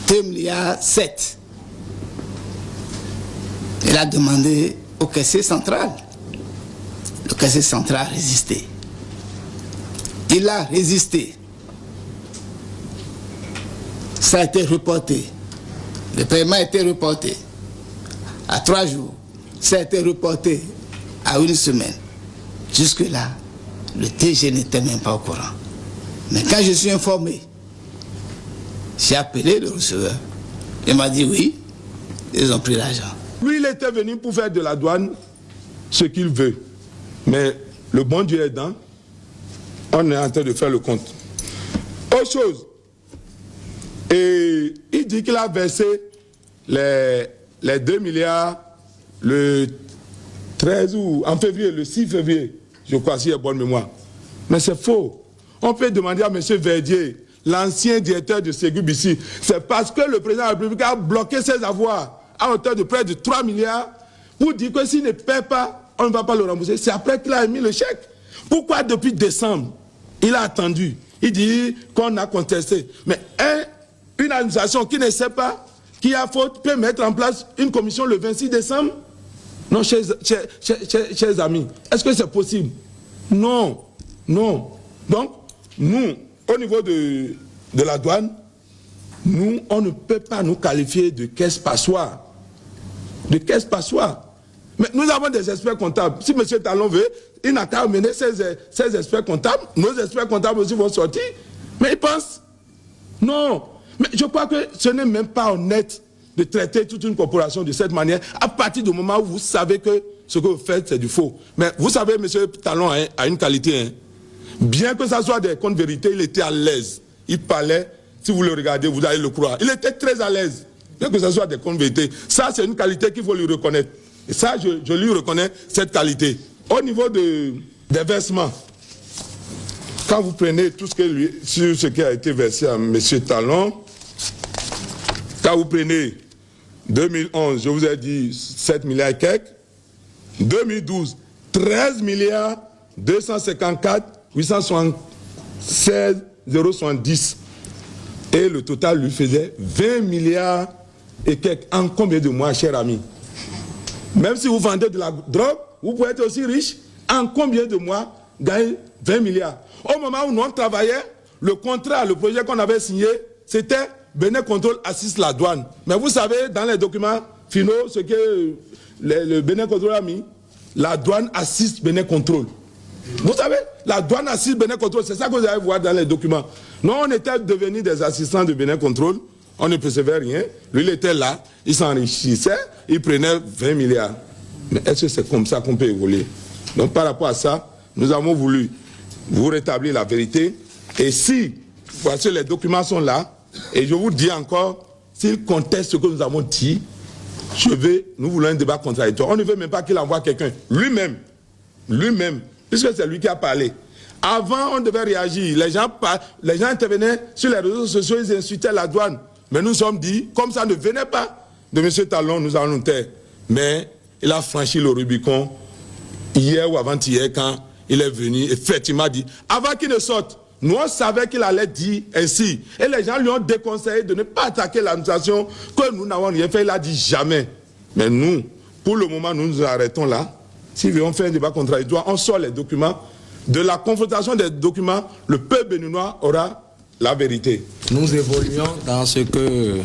2,7 milliards. Il a demandé au caissier central. Le caissier central a résisté. Il a résisté. Ça a été reporté. Le paiement a été reporté à 3 jours. Ça a été reporté à 1 semaine. Jusque-là, le TG n'était même pas au courant. Mais quand je suis informé, j'ai appelé le receveur. Il m'a dit oui, ils ont pris l'argent. Lui, il était venu pour faire de la douane ce qu'il veut. Mais le bon Dieu aidant, on est en train de faire le compte. Autre chose, et il dit qu'il a versé les 2 milliards le 13 ou en février, le 6 février, je crois, si j'ai bonne mémoire. Mais c'est faux. On peut demander à M. Verdier, l'ancien directeur de Ségubissi, c'est parce que le président de la République a bloqué ses avoirs à hauteur de près de 3 milliards pour dire que s'il ne paie pas, on ne va pas le rembourser. C'est après qu'il a émis le chèque. Pourquoi depuis décembre, il a attendu? Il dit qu'on a contesté. Mais une administration qui ne sait pas, qui a faute, peut mettre en place une commission le 26 décembre? Non, chers amis, est-ce que c'est possible? Non, non. Donc, nous, au niveau de la douane, nous, on ne peut pas nous qualifier de caisse passoire. De caisse passoire. Mais nous avons des experts comptables. Si M. Talon veut, il n'a qu'à amener ses experts comptables. Nos experts comptables aussi vont sortir. Mais ils pensent. Non. Mais je crois que ce n'est même pas honnête de traiter toute une corporation de cette manière à partir du moment où vous savez que ce que vous faites, c'est du faux. Mais vous savez, M. Talon a une qualité. Hein. Bien que ça soit des comptes vérités, il était à l'aise. Il parlait, si vous le regardez, vous allez le croire. Il était très à l'aise. Bien que ce soit des comptes vérités. Ça, c'est une qualité qu'il faut lui reconnaître. Et ça, je lui reconnais cette qualité. Au niveau des versements, quand vous prenez tout ce sur ce qui a été versé à M. Talon, quand vous prenez 2011, je vous ai dit 7 milliards et quelques, 2012, 13 milliards 254 876 070. Et le total lui faisait 20 milliards et quelques. En combien de mois, cher ami? Même si vous vendez de la drogue, vous pouvez être aussi riche. En combien de mois gagner 20 milliards? Au moment où nous on travaillait, le contrat, le projet qu'on avait signé, c'était Bénin Contrôle assiste la douane. Mais vous savez, dans les documents finaux, ce que le Bénin Contrôle a mis, la douane assiste Bénin Contrôle. Vous savez, la douane assiste Bénin Contrôle, c'est ça que vous allez voir dans les documents. Nous, on était devenus des assistants de Bénin Contrôle, on ne percevait rien. Lui, il était là, il s'enrichissait, il prenait 20 milliards. Mais est-ce que c'est comme ça qu'on peut évoluer? Donc, par rapport à ça, nous avons voulu vous rétablir la vérité. Et si, voici les documents sont là, et je vous dis encore, s'il conteste ce que nous avons dit, nous voulons un débat contradictoire. On ne veut même pas qu'il envoie quelqu'un. Lui-même, puisque c'est lui qui a parlé. Avant, on devait réagir. Les gens intervenaient sur les réseaux sociaux, ils insultaient la douane. Mais nous sommes dit, comme ça ne venait pas de M. Talon, nous allons taire. Mais il a franchi le Rubicon hier ou avant-hier quand il est venu, effectivement dit, avant qu'il ne sorte, nous on savait qu'il allait dire ainsi. Et les gens lui ont déconseillé de ne pas attaquer l'administration, que nous n'avons rien fait, il a dit jamais. Mais nous, pour le moment, nous nous arrêtons là. Si on fait un débat contradictoire, on sort les documents. De la confrontation des documents, le peuple béninois aura la vérité. Nous évoluons dans ce que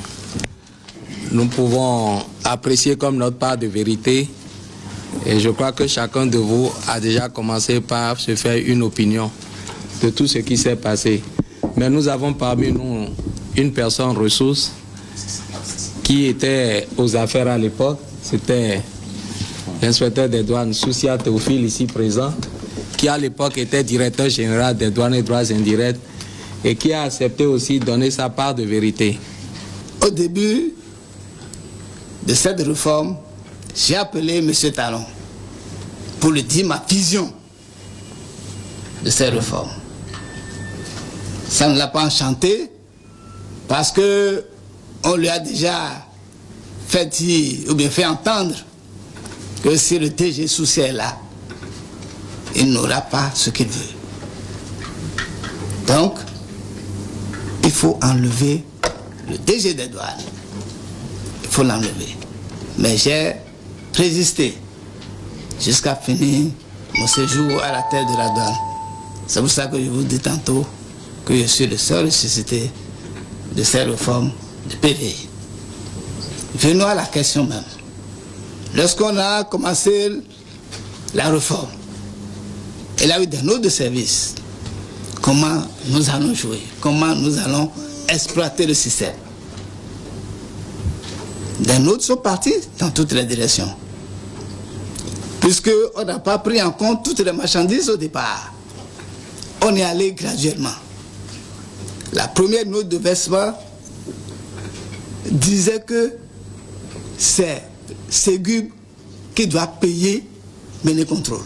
nous pouvons apprécier comme notre part de vérité. Et je crois que chacun de vous a déjà commencé par se faire une opinion de tout ce qui s'est passé. Mais nous avons parmi nous une personne ressource qui était aux affaires à l'époque. C'était l'inspecteur des douanes, Soussia Théophile, ici présent, qui à l'époque était directeur général des douanes et droits indirects et qui a accepté aussi de donner sa part de vérité. Au début de cette réforme, j'ai appelé M. Talon pour lui dire ma vision de cette réforme. Ça ne l'a pas enchanté parce que on lui a déjà fait dire ou bien fait entendre que si le DG Soussia est là, il n'aura pas ce qu'il veut. Donc, il faut enlever le DG des douanes. Il faut l'enlever. Mais j'ai résisté jusqu'à finir mon séjour à la tête de la douane. C'est pour ça que je vous dis tantôt que je suis le seul ressuscité de ces réformes du PVI. Venons à la question même. Lorsqu'on a commencé la réforme, il y a eu des notes de service. Comment nous allons jouer? Comment nous allons exploiter le système? Des notes sont parties dans toutes les directions. Puisqu'on n'a pas pris en compte toutes les marchandises au départ. On est allé graduellement. La première note de versement disait que c'est Ségub qui doit payer les contrôles.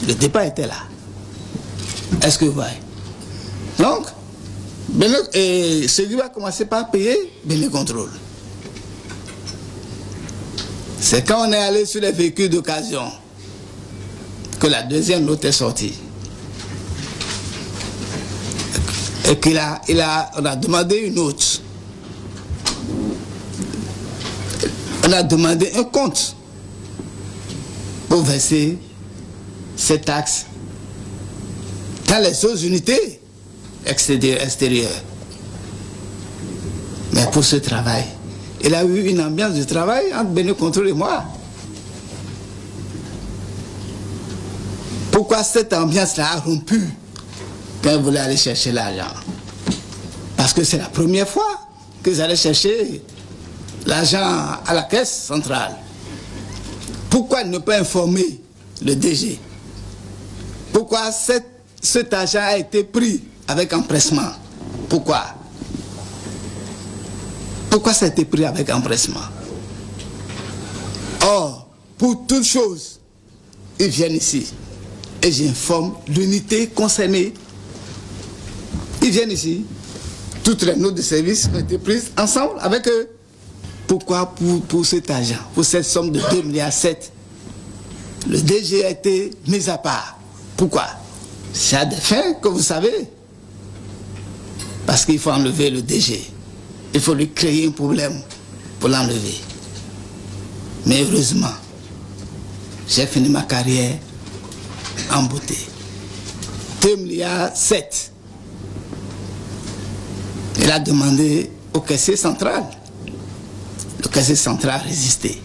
Le départ était là. Est-ce que vous voyez? Donc, Ségub a commencé par payer les contrôles. C'est quand on est allé sur les véhicules d'occasion que la deuxième note est sortie. Et on a demandé une note. On a demandé un compte pour verser ces taxes dans les autres unités extérieures. Mais pour ce travail, il a eu une ambiance de travail entre Bénin Contrôle et moi. Pourquoi cette ambiance-là a rompu quand ils voulaient aller chercher l'argent? Parce que c'est la première fois qu'ils allaient chercher l'argent à la caisse centrale. Pourquoi ne pas informer le DG? Pourquoi cet argent a été pris avec empressement? Pourquoi? Pourquoi ça a été pris avec empressement? Or, pour toute chose, ils viennent ici et j'informe l'unité concernée. Ils viennent ici, toutes les notes de service ont été prises ensemble avec eux. Pourquoi pour cet argent, pour cette somme de 2,7 milliards, le DG a été mis à part? Pourquoi? C'est à des fins que vous savez. Parce qu'il faut enlever le DG. Il faut lui créer un problème pour l'enlever. Mais heureusement, j'ai fini ma carrière en beauté. 2,7 milliards. Il a demandé au caissier central. Le caissier central a résisté.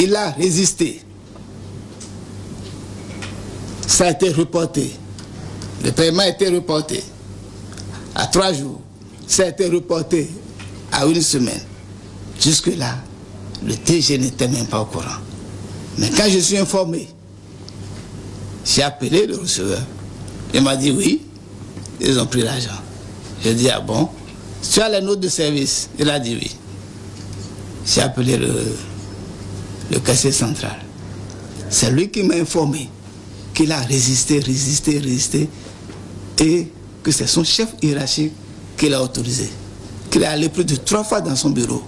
Il a résisté. Ça a été reporté. Le paiement a été reporté à 3 jours. Ça a été reporté à 1 semaine. Jusque-là, le DG n'était même pas au courant. Mais quand je suis informé, j'ai appelé le receveur. Il m'a dit oui, ils ont pris l'argent. J'ai dit ah bon, tu as les notes de service? Il a dit oui. J'ai appelé le caissier central. C'est lui qui m'a informé qu'il a résisté et que c'est son chef hiérarchique qui l'a autorisé. Qu'il est allé plus de 3 fois dans son bureau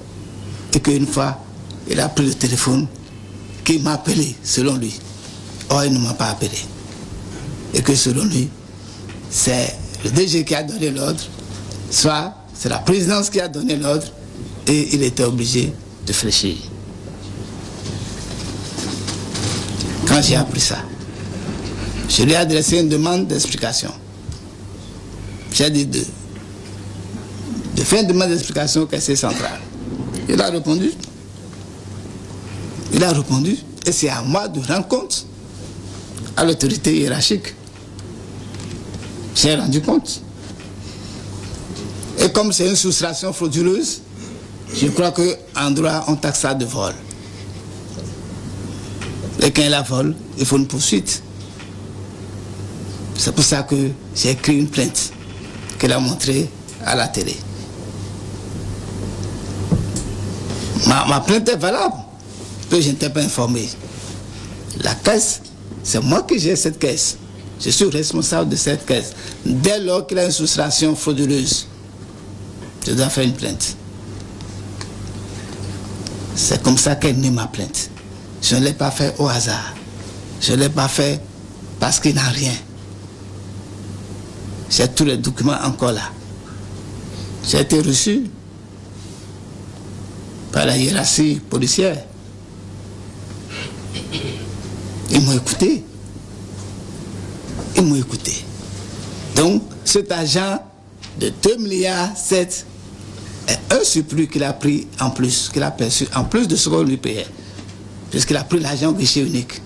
et qu'une fois, il a pris le téléphone, qu'il m'a appelé selon lui. Or, il ne m'a pas appelé. Et que selon lui, c'est le DG qui a donné l'ordre, soit c'est la présidence qui a donné l'ordre et il était obligé de fléchir. Quand j'ai appris ça, je lui ai adressé une demande d'explication. J'ai dit de faire une demande d'explication au caissier central. Il a répondu. Il a répondu et c'est à moi de rendre compte à l'autorité hiérarchique. J'ai rendu compte. Et comme c'est une soustraction frauduleuse, je crois qu'en droit, on taxe ça de vol. Et quand il a vol, il faut une poursuite. C'est pour ça que j'ai écrit une plainte qu'elle a montrée à la télé. Ma plainte est valable, que je n'étais pas informé. La caisse, c'est moi qui gère cette caisse. Je suis responsable de cette caisse. Dès lors qu'il y a une soustraction frauduleuse, je dois faire une plainte. C'est comme ça qu'est née ma plainte. Je ne l'ai pas fait au hasard. Je ne l'ai pas fait parce qu'il n'a rien. J'ai tous les documents encore là. J'ai été reçu par la hiérarchie policière. Ils m'ont écouté. Ils m'ont écouté. Donc, cet argent de 2,7 milliards est un surplus qu'il a pris en plus, qu'il a perçu en plus de ce qu'on lui payait. Puisqu'il a pris l'argent au guichet unique.